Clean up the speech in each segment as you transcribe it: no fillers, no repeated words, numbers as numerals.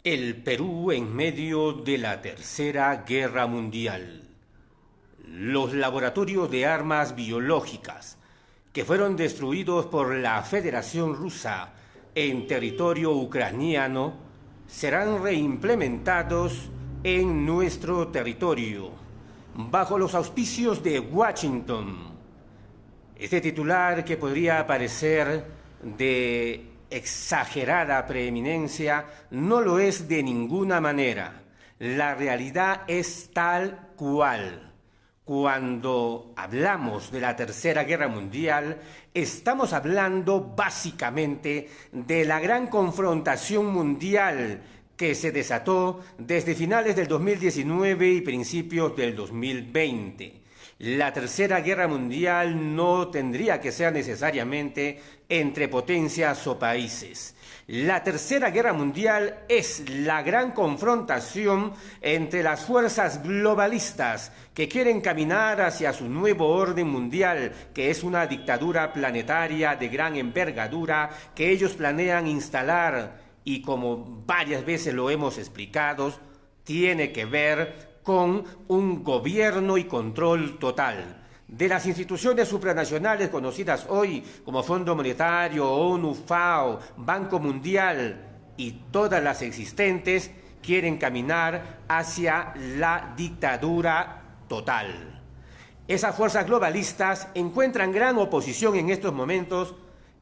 El Perú en medio de la Tercera Guerra Mundial. Los laboratorios de armas biológicas que fueron destruidos por la Federación Rusa en territorio ucraniano serán reimplementados en nuestro territorio bajo los auspicios de Washington. Este titular, que podría parecer de exagerada preeminencia, no lo es de ninguna manera. La realidad es tal cual. Cuando hablamos de la Tercera Guerra Mundial, estamos hablando básicamente de la gran confrontación mundial que se desató desde finales del 2019 y principios del 2020. La Tercera Guerra Mundial no tendría que ser necesariamente entre potencias o países. La Tercera Guerra Mundial es la gran confrontación entre las fuerzas globalistas que quieren caminar hacia su nuevo orden mundial, que es una dictadura planetaria de gran envergadura que ellos planean instalar y, como varias veces lo hemos explicado, tiene que ver con un gobierno y control total de las instituciones supranacionales conocidas hoy como Fondo Monetario, ONU, FAO, Banco Mundial y todas las existentes quieren caminar hacia la dictadura total. Esas fuerzas globalistas encuentran gran oposición en estos momentos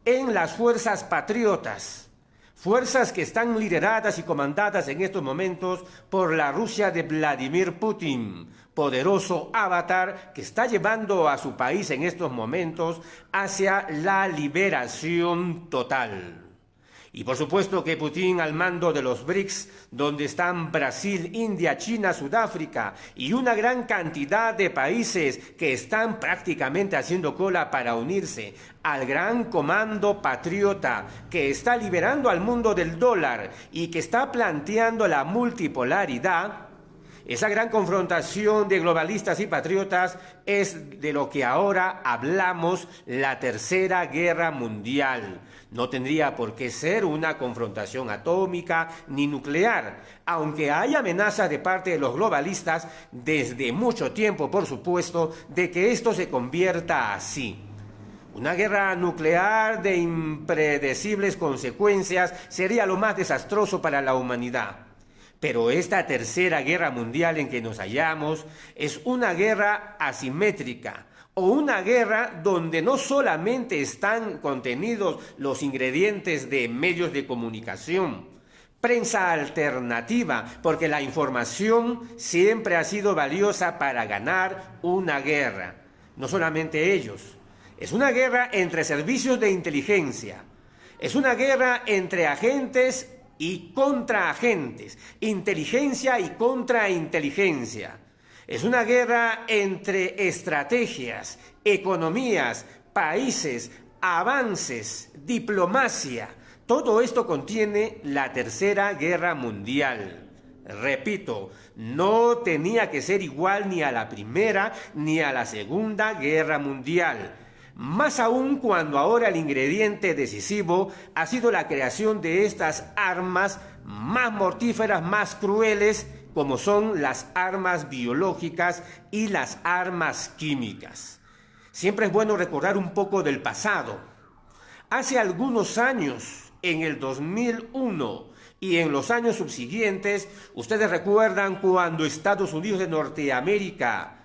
en las fuerzas patriotas, fuerzas que están lideradas y comandadas en estos momentos por la Rusia de Vladimir Putin, poderoso avatar que está llevando a su país en estos momentos hacia la liberación total. Y por supuesto que Putin, al mando de los BRICS, donde están Brasil, India, China, Sudáfrica y una gran cantidad de países que están prácticamente haciendo cola para unirse al gran comando patriota que está liberando al mundo del dólar y que está planteando la multipolaridad. Esa gran confrontación de globalistas y patriotas es de lo que ahora hablamos, la Tercera Guerra Mundial. No tendría por qué ser una confrontación atómica ni nuclear, aunque hay amenazas de parte de los globalistas desde mucho tiempo, por supuesto, de que esto se convierta así. Una guerra nuclear de impredecibles consecuencias sería lo más desastroso para la humanidad. Pero esta Tercera Guerra Mundial en que nos hallamos es una guerra asimétrica, o una guerra donde no solamente están contenidos los ingredientes de medios de comunicación, prensa alternativa, porque la información siempre ha sido valiosa para ganar una guerra. No solamente ellos. Es una guerra entre servicios de inteligencia. Es una guerra entre agentes y contraagentes, inteligencia y contrainteligencia. Es una guerra entre estrategias, economías, países, avances, diplomacia. Todo esto contiene la Tercera Guerra Mundial. Repito, no tenía que ser igual ni a la Primera ni a la Segunda Guerra Mundial. Más aún cuando ahora el ingrediente decisivo ha sido la creación de estas armas más mortíferas, más crueles, como son las armas biológicas y las armas químicas. Siempre es bueno recordar un poco del pasado. Hace algunos años, en el 2001 y en los años subsiguientes, ustedes recuerdan cuando Estados Unidos de Norteamérica,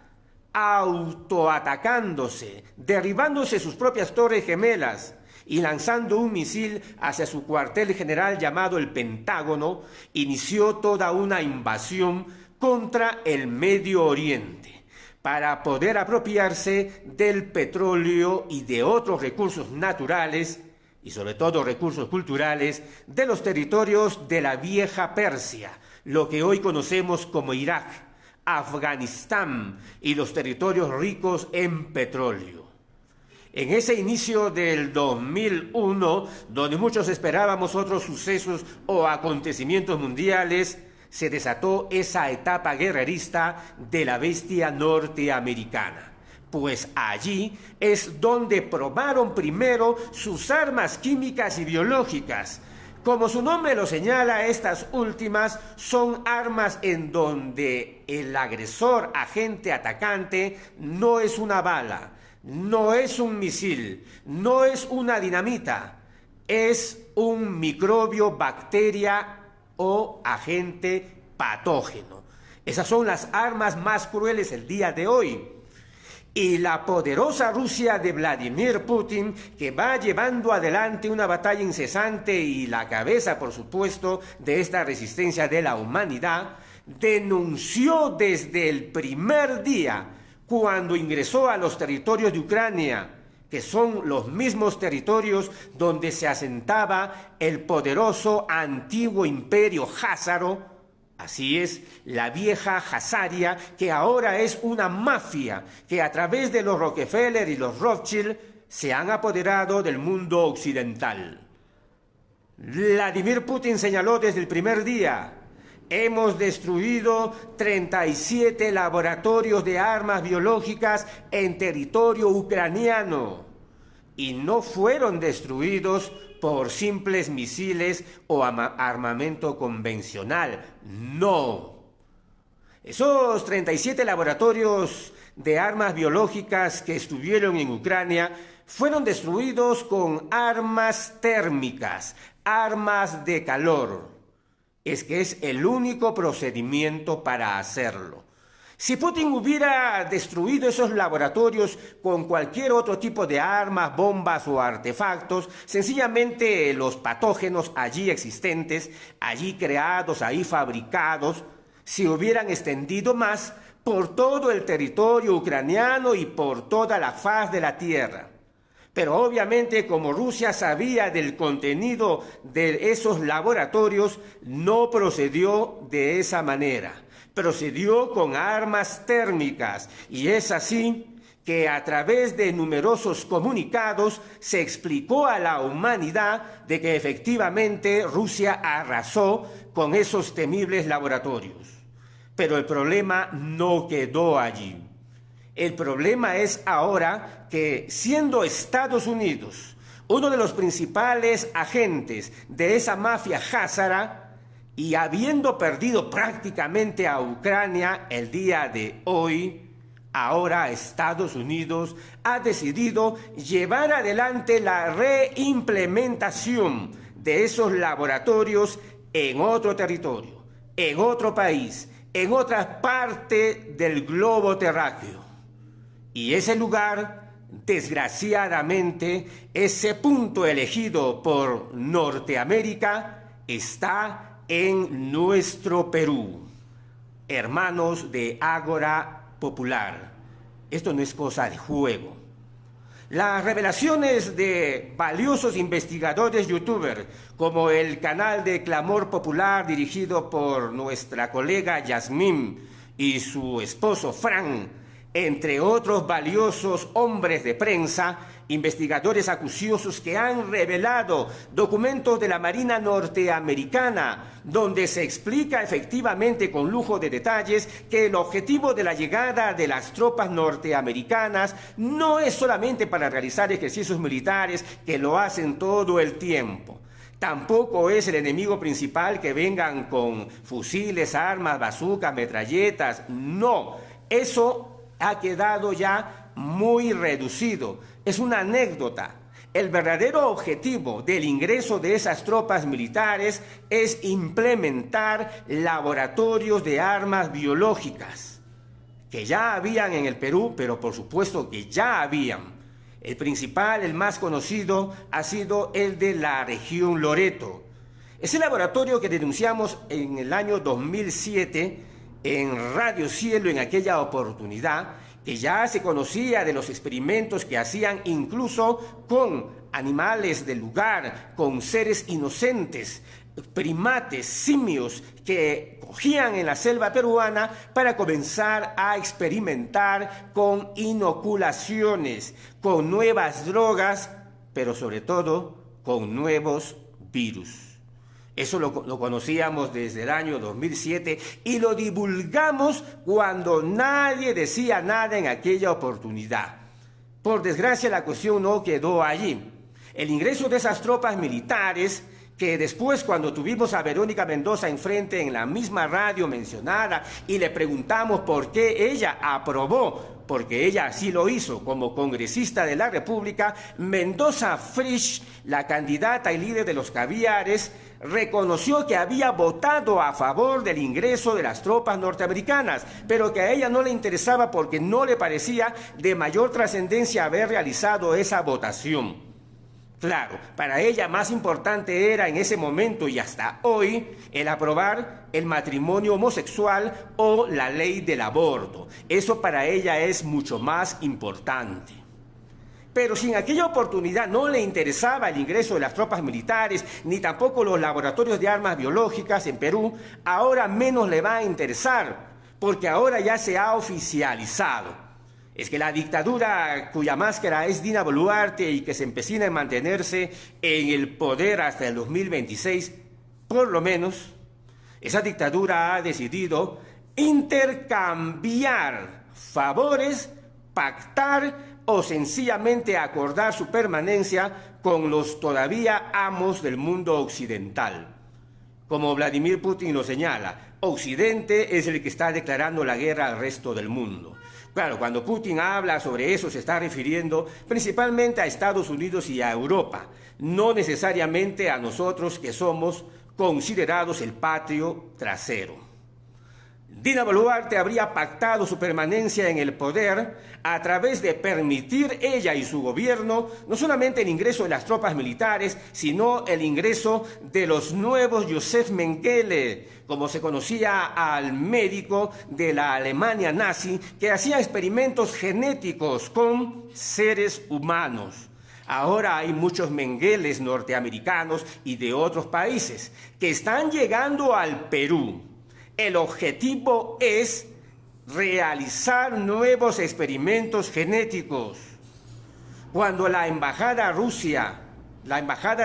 autoatacándose, derribándose sus propias torres gemelas y lanzando un misil hacia su cuartel general llamado el Pentágono, inició toda una invasión contra el Medio Oriente para poder apropiarse del petróleo y de otros recursos naturales y sobre todo recursos culturales de los territorios de la vieja Persia, lo que hoy conocemos como Irak, Afganistán y los territorios ricos en petróleo. En ese inicio del 2001, donde muchos esperábamos otros sucesos o acontecimientos mundiales, se desató esa etapa guerrerista de la bestia norteamericana. Pues allí es donde probaron primero sus armas químicas y biológicas, Como su nombre lo señala, estas últimas son armas en donde el agresor, agente atacante, no es una bala, no es un misil, no es una dinamita, es un microbio, bacteria o agente patógeno. Esas son las armas más crueles el día de hoy. Y la poderosa Rusia de Vladimir Putin, que va llevando adelante una batalla incesante y la cabeza, por supuesto, de esta resistencia de la humanidad, denunció desde el primer día, cuando ingresó a los territorios de Ucrania, que son los mismos territorios donde se asentaba el poderoso antiguo imperio házaro. Así es, la vieja Hazaria, que ahora es una mafia, que a través de los Rockefeller y los Rothschild se han apoderado del mundo occidental. Vladimir Putin señaló desde el primer día: hemos destruido 37 laboratorios de armas biológicas en territorio ucraniano. Y no fueron destruidos por simples misiles o armamento convencional. No. Esos 37 laboratorios de armas biológicas que estuvieron en Ucrania fueron destruidos con armas térmicas, armas de calor. Es que es el único procedimiento para hacerlo. Si Putin hubiera destruido esos laboratorios con cualquier otro tipo de armas, bombas o artefactos, sencillamente los patógenos allí existentes, allí creados, ahí fabricados, se hubieran extendido más por todo el territorio ucraniano y por toda la faz de la tierra. Pero obviamente, como Rusia sabía del contenido de esos laboratorios, no procedió de esa manera. Procedió con armas térmicas, y es así que a través de numerosos comunicados se explicó a la humanidad de que efectivamente Rusia arrasó con esos temibles laboratorios. Pero el problema no quedó allí. El problema es ahora que, siendo Estados Unidos uno de los principales agentes de esa mafia házara, y habiendo perdido prácticamente a Ucrania el día de hoy, ahora Estados Unidos ha decidido llevar adelante la reimplementación de esos laboratorios en otro territorio, en otro país, en otra parte del globo terráqueo. Y ese lugar, desgraciadamente, ese punto elegido por Norteamérica, está en nuestro Perú. Hermanos de Ágora Popular, esto no es cosa de juego. Las revelaciones de valiosos investigadores youtubers, como el canal de Clamor Popular dirigido por nuestra colega Yasmín y su esposo Fran, entre otros valiosos hombres de prensa, investigadores acuciosos que han revelado documentos de la Marina norteamericana, donde se explica efectivamente con lujo de detalles que el objetivo de la llegada de las tropas norteamericanas no es solamente para realizar ejercicios militares, que lo hacen todo el tiempo. Tampoco es el enemigo principal que vengan con fusiles, armas, bazucas, metralletas. No, eso ha quedado ya muy reducido. Es una anécdota. El verdadero objetivo del ingreso de esas tropas militares es implementar laboratorios de armas biológicas, que ya habían en el Perú, pero por supuesto que ya habían. El principal, el más conocido, ha sido el de la región Loreto. Ese laboratorio que denunciamos en el año 2007 en Radio Cielo en aquella oportunidad, que ya se conocía de los experimentos que hacían incluso con animales del lugar, con seres inocentes, primates, simios que cogían en la selva peruana para comenzar a experimentar con inoculaciones, con nuevas drogas, pero sobre todo con nuevos virus. Eso lo conocíamos desde el año 2007 y lo divulgamos cuando nadie decía nada en aquella oportunidad. Por desgracia, la cuestión no quedó allí. El ingreso de esas tropas militares que después cuando tuvimos a Verónica Mendoza enfrente en la misma radio mencionada y le preguntamos por qué ella aprobó, porque ella así lo hizo como congresista de la República, Mendoza Frisch, la candidata y líder de los caviares, reconoció que había votado a favor del ingreso de las tropas norteamericanas, pero que a ella no le interesaba porque no le parecía de mayor trascendencia haber realizado esa votación. Claro, para ella más importante era en ese momento y hasta hoy el aprobar el matrimonio homosexual o la ley del aborto. Eso para ella es mucho más importante. Pero si en aquella oportunidad no le interesaba el ingreso de las tropas militares, ni tampoco los laboratorios de armas biológicas en Perú, ahora menos le va a interesar, porque ahora ya se ha oficializado. Es que la dictadura cuya máscara es Dina Boluarte y que se empecina en mantenerse en el poder hasta el 2026, por lo menos, esa dictadura ha decidido intercambiar favores, pactar o sencillamente acordar su permanencia con los todavía amos del mundo occidental. Como Vladimir Putin lo señala, Occidente es el que está declarando la guerra al resto del mundo. Claro, cuando Putin habla sobre eso se está refiriendo principalmente a Estados Unidos y a Europa, no necesariamente a nosotros que somos considerados el patrio trasero. Dina Boluarte habría pactado su permanencia en el poder a través de permitir ella y su gobierno no solamente el ingreso de las tropas militares, sino el ingreso de los nuevos Josef Mengele, como se conocía al médico de la Alemania nazi que hacía experimentos genéticos con seres humanos. Ahora hay muchos Mengeles norteamericanos y de otros países que están llegando al Perú. El objetivo es realizar nuevos experimentos genéticos. Cuando la embajada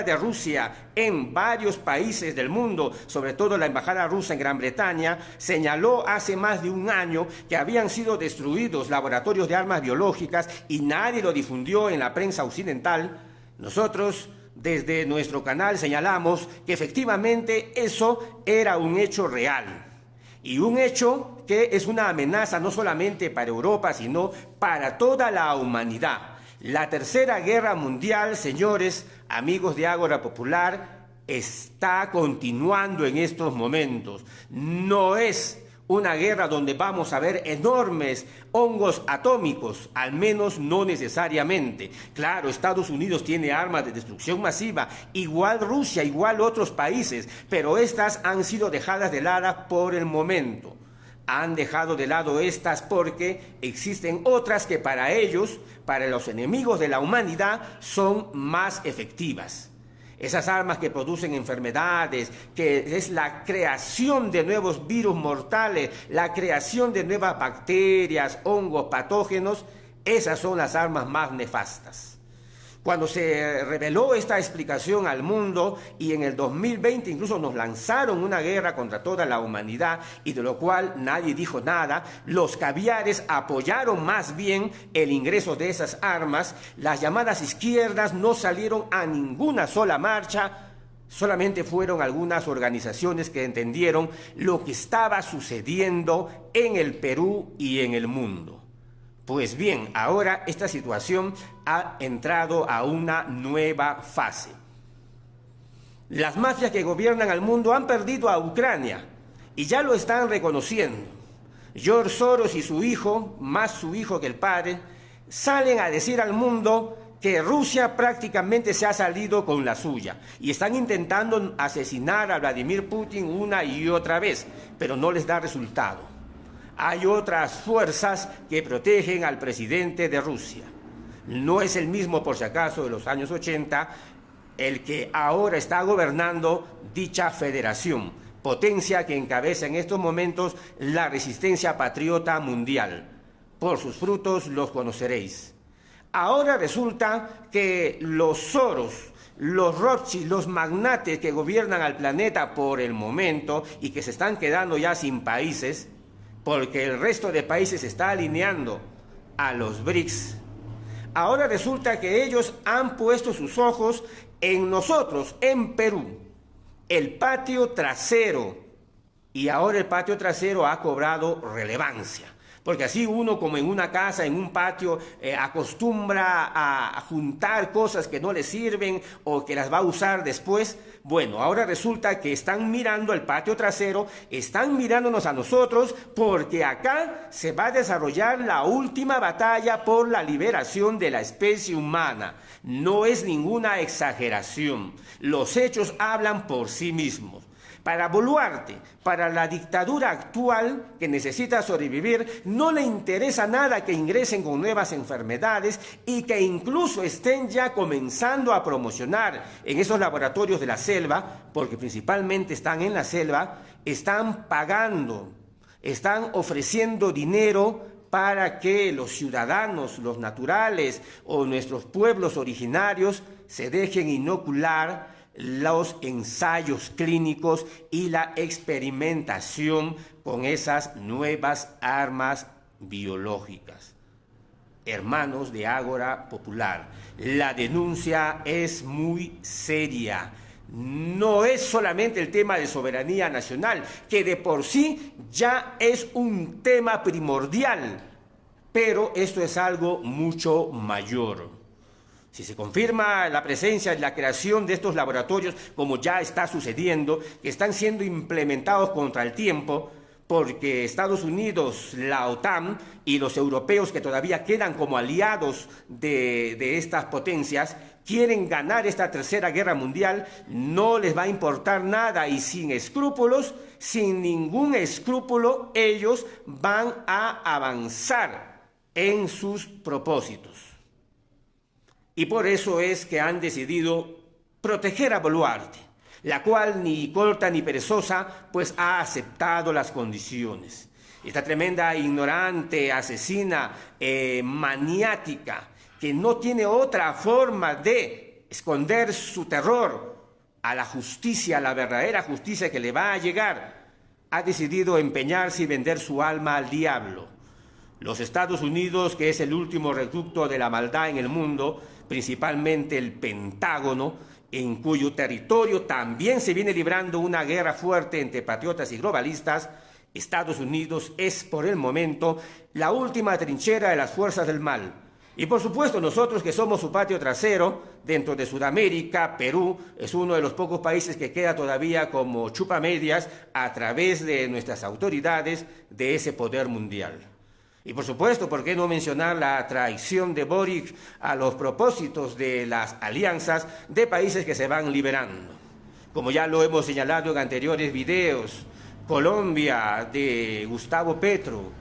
de Rusia en varios países del mundo, sobre todo la embajada rusa en Gran Bretaña, señaló hace más de un año que habían sido destruidos laboratorios de armas biológicas y nadie lo difundió en la prensa occidental, nosotros desde nuestro canal señalamos que efectivamente eso era un hecho real. Y un hecho que es una amenaza no solamente para Europa, sino para toda la humanidad. La Tercera Guerra Mundial, señores, amigos de Ágora Popular, está continuando en estos momentos. No es una guerra donde vamos a ver enormes hongos atómicos, al menos no necesariamente. Claro, Estados Unidos tiene armas de destrucción masiva, igual Rusia, igual otros países, pero estas han sido dejadas de lado por el momento. Han dejado de lado estas porque existen otras que para ellos, para los enemigos de la humanidad, son más efectivas. Esas armas que producen enfermedades, que es la creación de nuevos virus mortales, la creación de nuevas bacterias, hongos, patógenos, esas son las armas más nefastas. Cuando se reveló esta explicación al mundo y en el 2020 incluso nos lanzaron una guerra contra toda la humanidad y de lo cual nadie dijo nada, los caviares apoyaron más bien el ingreso de esas armas, las llamadas izquierdas no salieron a ninguna sola marcha, solamente fueron algunas organizaciones que entendieron lo que estaba sucediendo en el Perú y en el mundo. Pues bien, ahora esta situación ha entrado a una nueva fase. Las mafias que gobiernan al mundo han perdido a Ucrania y ya lo están reconociendo. George Soros y su hijo, más su hijo que el padre, salen a decir al mundo que Rusia prácticamente se ha salido con la suya y están intentando asesinar a Vladimir Putin una y otra vez, pero no les da resultado. Hay otras fuerzas que protegen al presidente de Rusia. No es el mismo, por si acaso, de los años 80, el que ahora está gobernando dicha federación, potencia que encabeza en estos momentos la resistencia patriota mundial. Por sus frutos los conoceréis. Ahora resulta que los Soros, los Rothschild, los magnates que gobiernan al planeta por el momento y que se están quedando ya sin países, porque el resto de países se está alineando a los BRICS. Ahora resulta que ellos han puesto sus ojos en nosotros, en Perú. el patio trasero. Y ahora el patio trasero ha cobrado relevancia. Porque así uno, como en una casa, en un patio, acostumbra a juntar cosas que no le sirven o que las va a usar después. Bueno, ahora resulta que están mirando el patio trasero, están mirándonos a nosotros, porque acá se va a desarrollar la última batalla por la liberación de la especie humana. No es ninguna exageración. Los hechos hablan por sí mismos. Para Boluarte, para la dictadura actual que necesita sobrevivir, no le interesa nada que ingresen con nuevas enfermedades y que incluso estén ya comenzando a promocionar en esos laboratorios de la selva, porque principalmente están en la selva, están pagando, están ofreciendo dinero para que los ciudadanos, los naturales o nuestros pueblos originarios se dejen inocular los ensayos clínicos y la experimentación con esas nuevas armas biológicas. Hermanos de Ágora Popular, la denuncia es muy seria. No es solamente el tema de soberanía nacional, que de por sí ya es un tema primordial, pero esto es algo mucho mayor. Si se confirma la presencia y la creación de estos laboratorios, como ya está sucediendo, que están siendo implementados contra el tiempo, porque Estados Unidos, la OTAN y los europeos que todavía quedan como aliados de estas potencias, quieren ganar esta tercera guerra mundial, no les va a importar nada y sin escrúpulos, sin ningún escrúpulo, ellos van a avanzar en sus propósitos. Y por eso es que han decidido proteger a Boluarte, la cual ni corta ni perezosa, pues ha aceptado las condiciones. Esta tremenda ignorante, asesina, maniática, que no tiene otra forma de esconder su terror a la justicia, a la verdadera justicia que le va a llegar, ha decidido empeñarse y vender su alma al diablo. Los Estados Unidos, que es el último reducto de la maldad en el mundo, principalmente el Pentágono, en cuyo territorio también se viene librando una guerra fuerte entre patriotas y globalistas, Estados Unidos es por el momento la última trinchera de las fuerzas del mal. Y por supuesto nosotros que somos su patio trasero, dentro de Sudamérica, Perú es uno de los pocos países que queda todavía como chupamedias a través de nuestras autoridades de ese poder mundial. Y por supuesto, ¿por qué no mencionar la traición de Boric a los propósitos de las alianzas de países que se van liberando? Como ya lo hemos señalado en anteriores videos, Colombia de Gustavo Petro,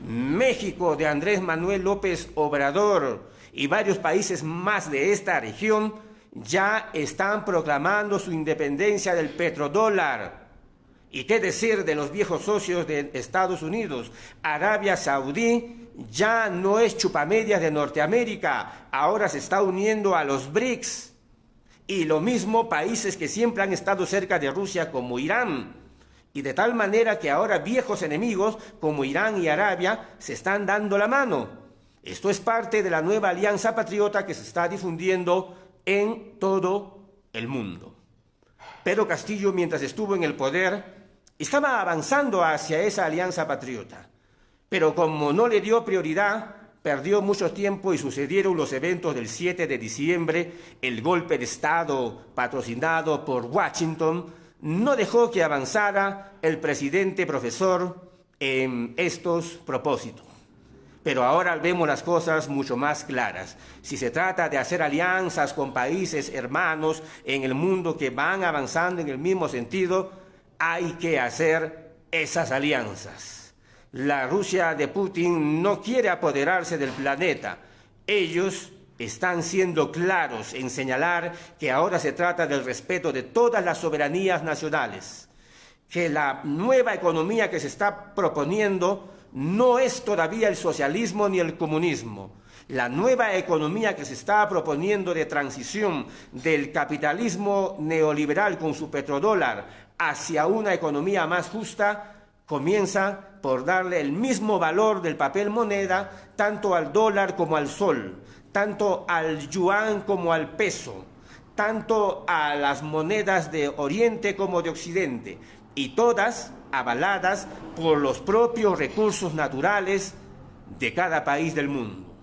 México de Andrés Manuel López Obrador y varios países más de esta región ya están proclamando su independencia del petrodólar. ¿Y qué decir de los viejos socios de Estados Unidos? Arabia Saudí ya no es chupamedias de Norteamérica, ahora se está uniendo a los BRICS. Y lo mismo países que siempre han estado cerca de Rusia como Irán. Y de tal manera que ahora viejos enemigos como Irán y Arabia se están dando la mano. Esto es parte de la nueva alianza patriota que se está difundiendo en todo el mundo. Pedro Castillo, mientras estuvo en el poder, estaba avanzando hacia esa alianza patriota, pero como no le dio prioridad, perdió mucho tiempo y sucedieron los eventos del 7 de diciembre, el golpe de Estado patrocinado por Washington, no dejó que avanzara el presidente profesor en estos propósitos. Pero ahora vemos las cosas mucho más claras. Si se trata de hacer alianzas con países hermanos en el mundo que van avanzando en el mismo sentido, hay que hacer esas alianzas. La Rusia de Putin no quiere apoderarse del planeta. Ellos están siendo claros en señalar que ahora se trata del respeto de todas las soberanías nacionales, que la nueva economía que se está proponiendo no es todavía el socialismo ni el comunismo. La nueva economía que se está proponiendo de transición del capitalismo neoliberal con su petrodólar hacia una economía más justa comienza por darle el mismo valor del papel moneda tanto al dólar como al sol, tanto al yuan como al peso, tanto a las monedas de Oriente como de Occidente, y todas avaladas por los propios recursos naturales de cada país del mundo.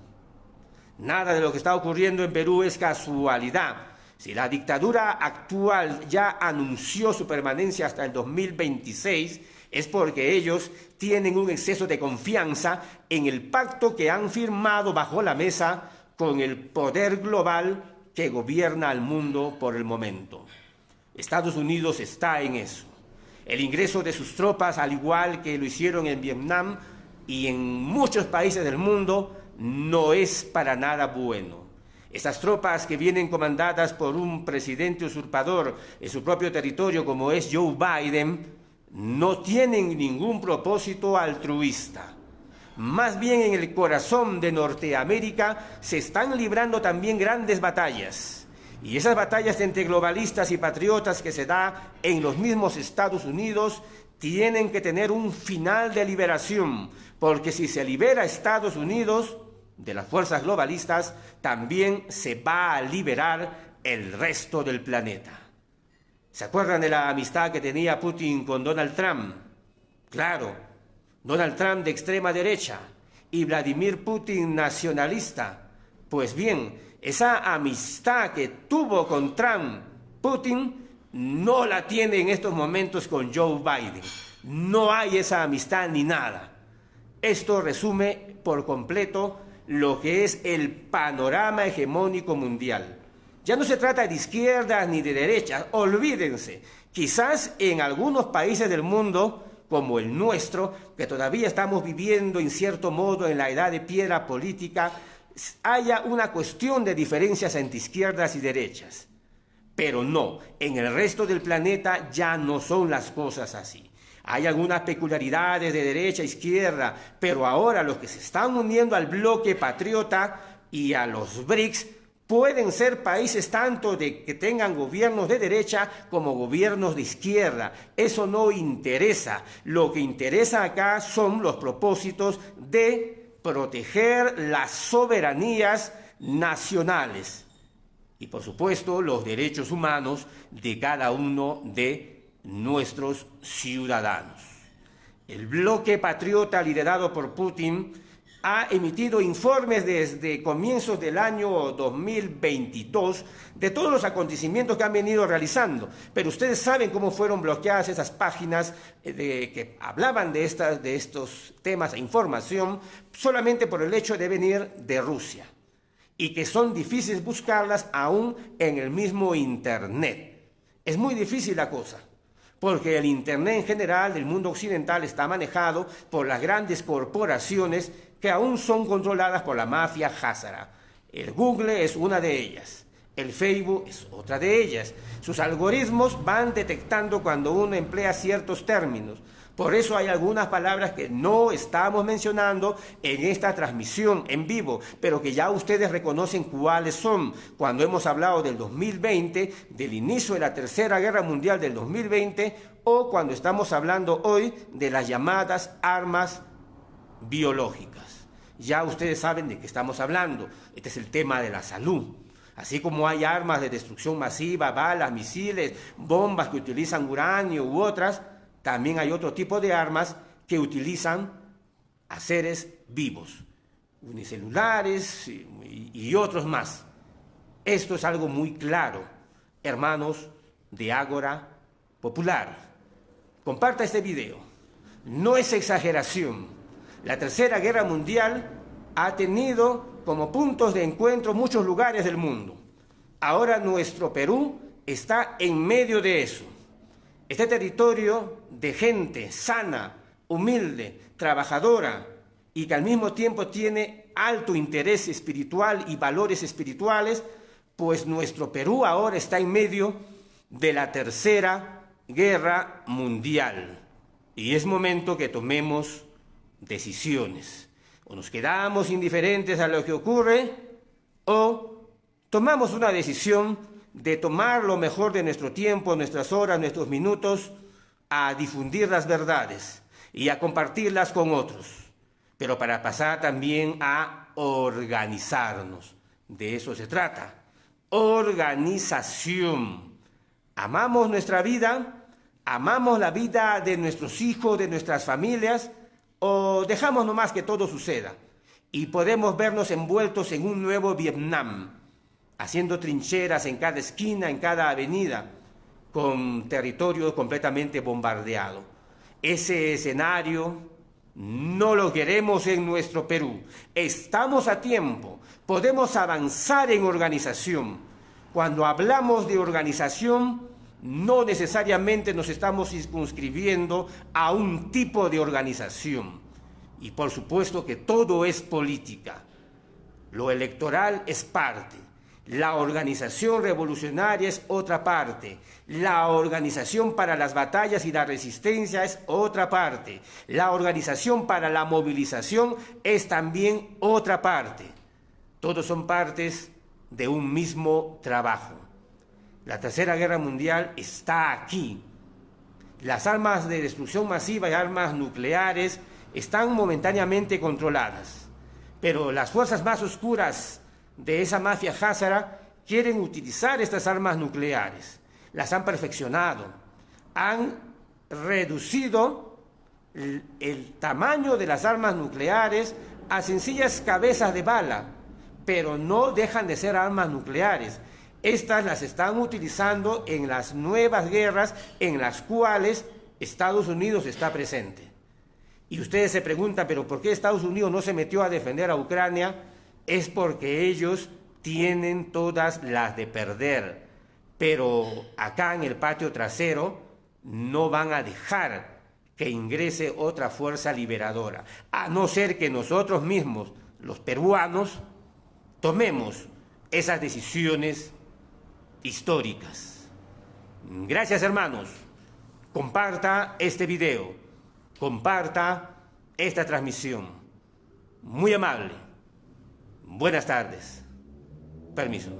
Nada de lo que está ocurriendo en Perú es casualidad. Si la dictadura actual ya anunció su permanencia hasta el 2026, es porque ellos tienen un exceso de confianza en el pacto que han firmado bajo la mesa con el poder global que gobierna al mundo por el momento. Estados Unidos está en eso. El ingreso de sus tropas, al igual que lo hicieron en Vietnam y en muchos países del mundo, no es para nada bueno. Estas tropas que vienen comandadas por un presidente usurpador en su propio territorio como es Joe Biden, no tienen ningún propósito altruista. Más bien en el corazón de Norteamérica se están librando también grandes batallas. Y esas batallas entre globalistas y patriotas que se da en los mismos Estados Unidos tienen que tener un final de liberación, porque si se libera Estados Unidos de las fuerzas globalistas, también se va a liberar el resto del planeta. ¿Se acuerdan de la amistad que tenía Putin con Donald Trump? Claro, Donald Trump de extrema derecha y Vladimir Putin nacionalista. Pues bien, esa amistad que tuvo con Trump, Putin, no la tiene en estos momentos con Joe Biden. No hay esa amistad ni nada. Esto resume por completo lo que es el panorama hegemónico mundial. Ya no se trata de izquierdas ni de derechas, olvídense. Quizás en algunos países del mundo, como el nuestro, que todavía estamos viviendo en cierto modo en la edad de piedra política, haya una cuestión de diferencias entre izquierdas y derechas. Pero no, en el resto del planeta ya no son las cosas así. Hay algunas peculiaridades de derecha e izquierda, pero ahora los que se están uniendo al bloque patriota y a los BRICS pueden ser países tanto de que tengan gobiernos de derecha como gobiernos de izquierda. Eso no interesa. Lo que interesa acá son los propósitos de proteger las soberanías nacionales y, por supuesto, los derechos humanos de cada uno de nuestros ciudadanos. El bloque patriota liderado por Putin ha emitido informes desde comienzos del año 2022 de todos los acontecimientos que han venido realizando, pero ustedes saben cómo fueron bloqueadas esas páginas que hablaban de estos temas e información solamente por el hecho de venir de Rusia y que son difíciles buscarlas aún en el mismo Internet. Es muy difícil la cosa, porque el Internet en general del mundo occidental está manejado por las grandes corporaciones que aún son controladas por la mafia házara. El Google es una de ellas, el Facebook es otra de ellas. Sus algoritmos van detectando cuando uno emplea ciertos términos. Por eso hay algunas palabras que no estamos mencionando en esta transmisión en vivo, pero que ya ustedes reconocen cuáles son. Cuando hemos hablado del 2020, del inicio de la Tercera Guerra Mundial del 2020, o cuando estamos hablando hoy de las llamadas armas biológicas. Ya ustedes saben de qué estamos hablando. Este es el tema de la salud. Así como hay armas de destrucción masiva, balas, misiles, bombas que utilizan uranio u otras, también hay otro tipo de armas que utilizan a seres vivos, unicelulares y otros más. Esto es algo muy claro, hermanos de Ágora Popular. Comparta este video. No es exageración. La Tercera Guerra Mundial ha tenido como puntos de encuentro muchos lugares del mundo. Ahora nuestro Perú está en medio de eso. Este territorio de gente sana, humilde, trabajadora y que al mismo tiempo tiene alto interés espiritual y valores espirituales, pues nuestro Perú ahora está en medio de la Tercera Guerra Mundial. Y es momento que tomemos decisiones. O nos quedamos indiferentes a lo que ocurre, o tomamos una decisión de tomar lo mejor de nuestro tiempo, nuestras horas, nuestros minutos, a difundir las verdades y a compartirlas con otros, pero para pasar también a organizarnos. De eso se trata, organización. Amamos nuestra vida, amamos la vida de nuestros hijos, de nuestras familias, o dejamos nomás que todo suceda y podemos vernos envueltos en un nuevo Vietnam, haciendo trincheras en cada esquina, en cada avenida, con territorio completamente bombardeado. Ese escenario no lo queremos en nuestro Perú. Estamos a tiempo, podemos avanzar en organización. Cuando hablamos de organización, no necesariamente nos estamos circunscribiendo a un tipo de organización. Y por supuesto que todo es política. Lo electoral es parte. La organización revolucionaria es otra parte. La organización para las batallas y la resistencia es otra parte. La organización para la movilización es también otra parte. Todos son partes de un mismo trabajo. La Tercera Guerra Mundial está aquí. Las armas de destrucción masiva y armas nucleares están momentáneamente controladas, pero las fuerzas más oscuras de esa mafia házara quieren utilizar estas armas nucleares. Las han perfeccionado, han reducido el tamaño de las armas nucleares a sencillas cabezas de bala, pero no dejan de ser armas nucleares. Estas las están utilizando en las nuevas guerras en las cuales Estados Unidos está presente. Y ustedes se preguntan, ¿pero por qué Estados Unidos no se metió a defender a Ucrania? Es porque ellos tienen todas las de perder. Pero acá en el patio trasero no van a dejar que ingrese otra fuerza liberadora, a no ser que nosotros mismos, los peruanos, tomemos esas decisiones históricas. Gracias, hermanos. Comparta este video. Comparta esta transmisión. Muy amable. Buenas tardes. Permiso.